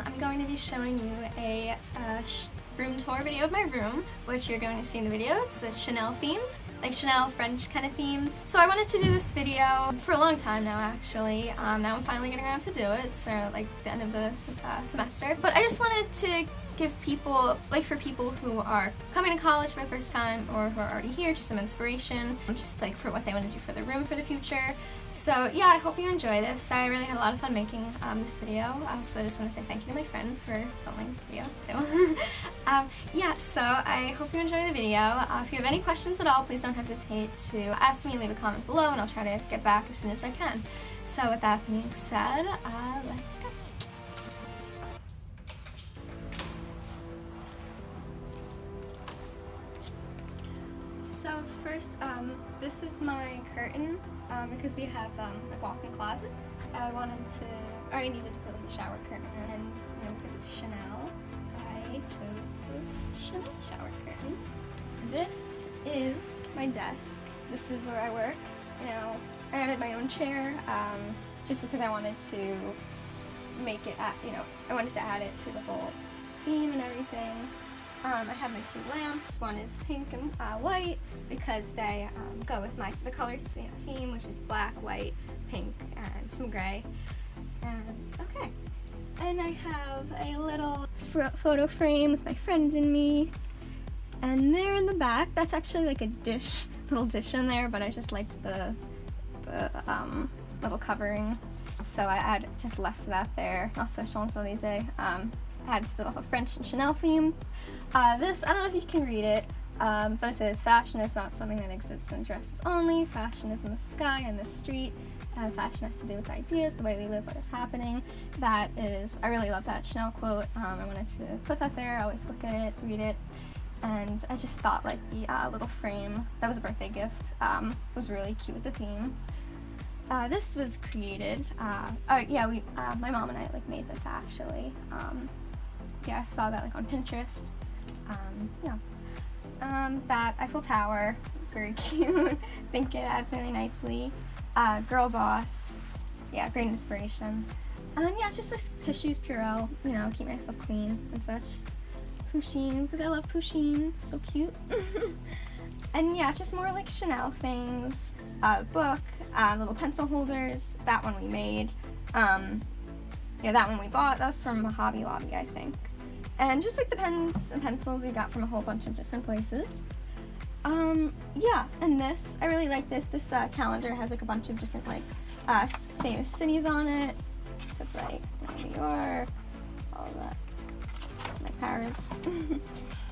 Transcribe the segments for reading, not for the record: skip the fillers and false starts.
I'm going to be showing you a room tour video of my room, which you're going to see in the video. It's a Chanel themed, like Chanel French kind of themed. So I wanted to do this video for a long time now, actually. Now I'm finally getting around to do it. It's like the end of the semester. But I just wanted to give people, like for people who are coming to college for the first time or who are already here, just some inspiration, just like for what they want to do for their room for the future. So yeah, I hope you enjoy this. I really had a lot of fun making this video, so I just want to say thank you to my friend for filming this video too. Yeah, so I hope you enjoy the video. If you have any questions at all, please don't hesitate to ask me, leave a comment below, and I'll try to get back as soon as I can. So with that being said, let's go. So first, this is my curtain, because we have like walk-in closets. I needed to put like a shower curtain in, and you know, because it's Chanel, I chose the Chanel shower curtain. This is my desk. This is where I work. You know, I added my own chair, just because I wanted to make it, I wanted to add it to the whole theme and everything. I have my two lamps. One is pink and white because they go with the color theme, which is black, white, pink, and some gray. And okay. And I have a little photo frame with my friends and me. And there in the back, that's actually like a little dish in there, but I just liked the little covering, so I just left that there. Also, Champs-Élysées. Adds the French and Chanel theme. This, I don't know if you can read it, but it says, "Fashion is not something that exists in dresses only. Fashion is in the sky and the street. Fashion has to do with ideas, the way we live, what is happening." That is, I really love that Chanel quote. I wanted to put that there. I always look at it, read it, and I just thought like the little frame, that was a birthday gift, was really cute with the theme. This was created, my mom and I like made this actually. Yeah, I saw that like on Pinterest. That Eiffel Tower, very cute. I think it adds really nicely. Girl Boss, yeah, great inspiration. And yeah, it's just like tissues, Purell, you know, keep myself clean and such. Pusheen, because I love Pusheen, so cute. And yeah, it's just more like Chanel things. Book, little pencil holders. That one we made. Yeah, that one we bought. That was from Hobby Lobby, I think. And just like the pens and pencils we got from a whole bunch of different places. Yeah, and this, I really like this. This calendar has like a bunch of different like famous cities on it. It says like New York, all of that, like Paris.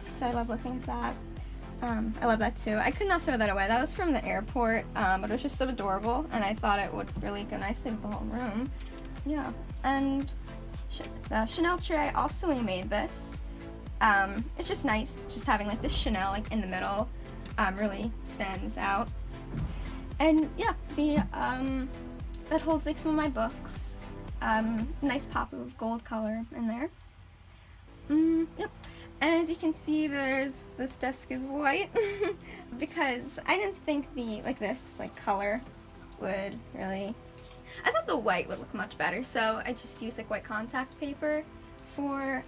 So I love looking at that. I love that too. I could not throw that away. That was from the airport, but it was just so adorable, and I thought it would really go nicely with the whole room. Yeah, and the Chanel tray, also we made this. It's just nice, just having like this Chanel like in the middle, really stands out. And yeah, that holds like some of my books. Nice pop of gold color in there. Yep. And as you can see, this desk is white because I didn't think this color would really. I thought the white would look much better, so I just used like white contact paper for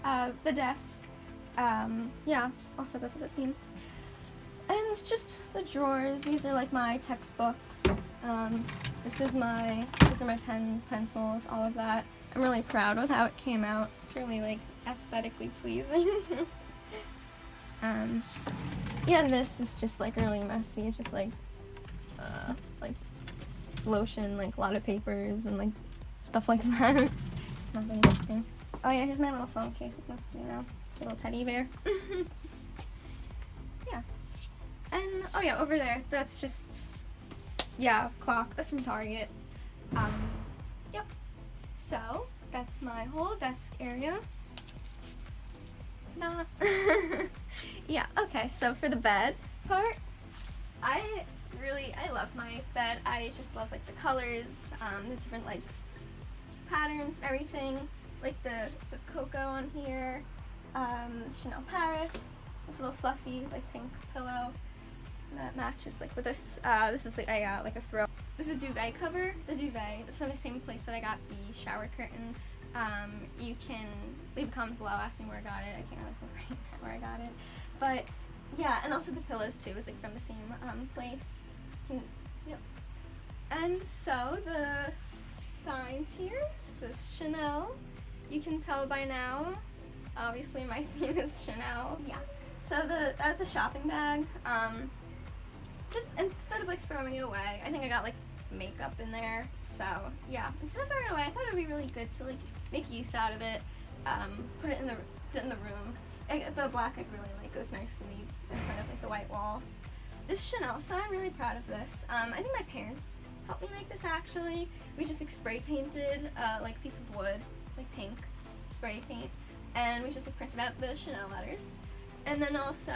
the desk. Yeah, also goes with the theme. And it's just the drawers. These are like my textbooks. These are my pencils, all of that. I'm really proud with how it came out. It's really like aesthetically pleasing. Yeah, and this is just like really messy. It's just like lotion, like a lot of papers and like stuff like that. It's nothing interesting. Oh yeah, here's my little phone case. It's must be now. Little teddy bear. Yeah. And oh yeah, over there, that's just, yeah, clock. That's from Target. Yep. So that's my whole desk area. Nah. Yeah, okay, so for the bed part, I love my bed. I just love like the colors, the different like patterns, everything. Like it says Coco on here, Chanel Paris, this little fluffy like pink pillow that matches like with this. This is like a throw. This is a duvet cover. The duvet is from the same place that I got the shower curtain. You can leave a comment below, ask me where I got it. I can't really think right now where I got it. But yeah, and also the pillows too is like from the same place. Yep. And so the signs here, it says Chanel. You can tell by now, obviously my theme is Chanel. Yeah. So that was a shopping bag. Just instead of like throwing it away, I think I got like makeup in there. So yeah, instead of throwing it away, I thought it would be really good to like make use out of it. Put it in the room. The black I really like goes nicely in front of like the white wall. This Chanel sign, I'm really proud of this. I think my parents helped me make this actually. We just like spray painted like a piece of wood, like pink spray paint, and we just like printed out the Chanel letters. And then also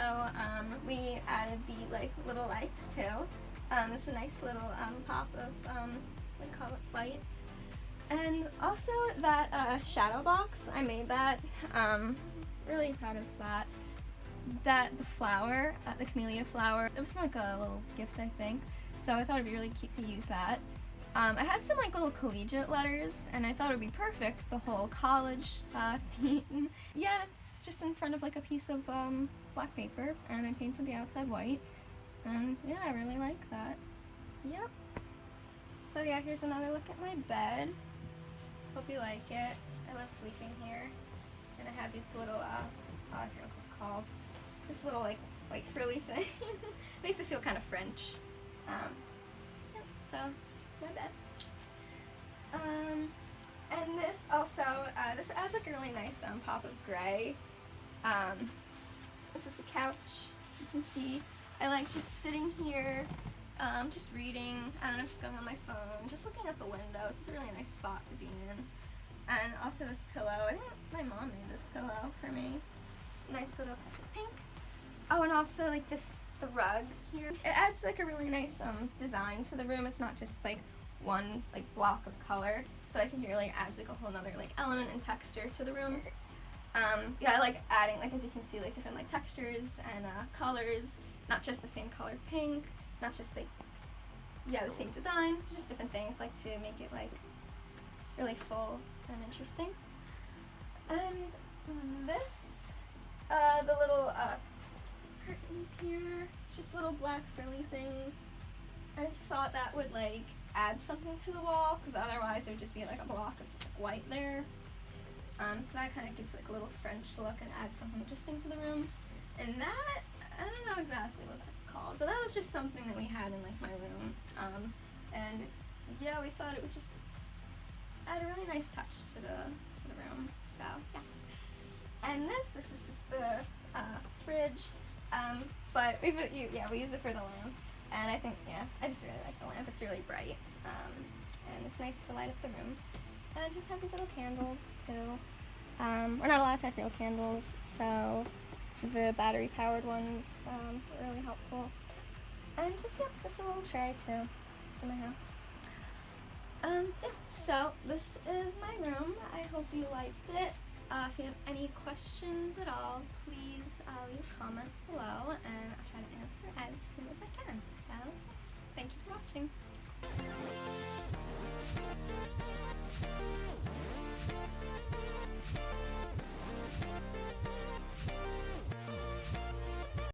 we added the like little lights too. It's a nice little pop of like color light. And also that shadow box, I made that. Really proud of that. The flower, the camellia flower, it was from like a little gift I think. So I thought it'd be really cute to use that. I had some like little collegiate letters, and I thought it would be perfect, the whole college theme. Yeah, it's just in front of like a piece of black paper, and I painted the outside white. And yeah, I really like that. Yep. So yeah, here's another look at my bed. Hope you like it. I love sleeping here. And I have these little, I forget what this is called. This little like white frilly thing. Makes it feel kind of French. Yeah, so my bed. And this also, this adds like a really nice pop of gray. This is the couch, as you can see. I like just sitting here, just reading, I don't know, just going on my phone, just looking at the windows. It's a really nice spot to be in. And also this pillow, I think my mom made this pillow for me. Nice little touch of pink. Oh, and also like the rug here. It adds like a really nice design to the room. It's not just like one like block of color. So I think it really adds like a whole nother like element and texture to the room. Yeah, I like adding, like as you can see, like different like textures and colors. Not just the same color pink, not just like, yeah, the same design, just different things, like to make it like really full and interesting. And this, the little curtains here, it's just little black frilly things. I thought that would like add something to the wall, because otherwise it would just be like a block of just like white there. So that kind of gives like a little French look and adds something interesting to the room. And that, I don't know exactly what that's called, but that was just something that we had in like my room. And yeah, we thought it would just add a really nice touch to the room. So yeah. And this is just the fridge, but we use it for the lamp. And I think, yeah, I just really like the lamp. It's really bright, and it's nice to light up the room. And I just have these little candles too. We're not allowed to have real candles, so the battery-powered ones are really helpful. And just, yeah, just a little tray too. It's in my house. Yeah, so this is my room. I hope you liked it. If you have any questions at all, please leave a comment below, and I'll try to answer as soon as I can. So, thank you for watching.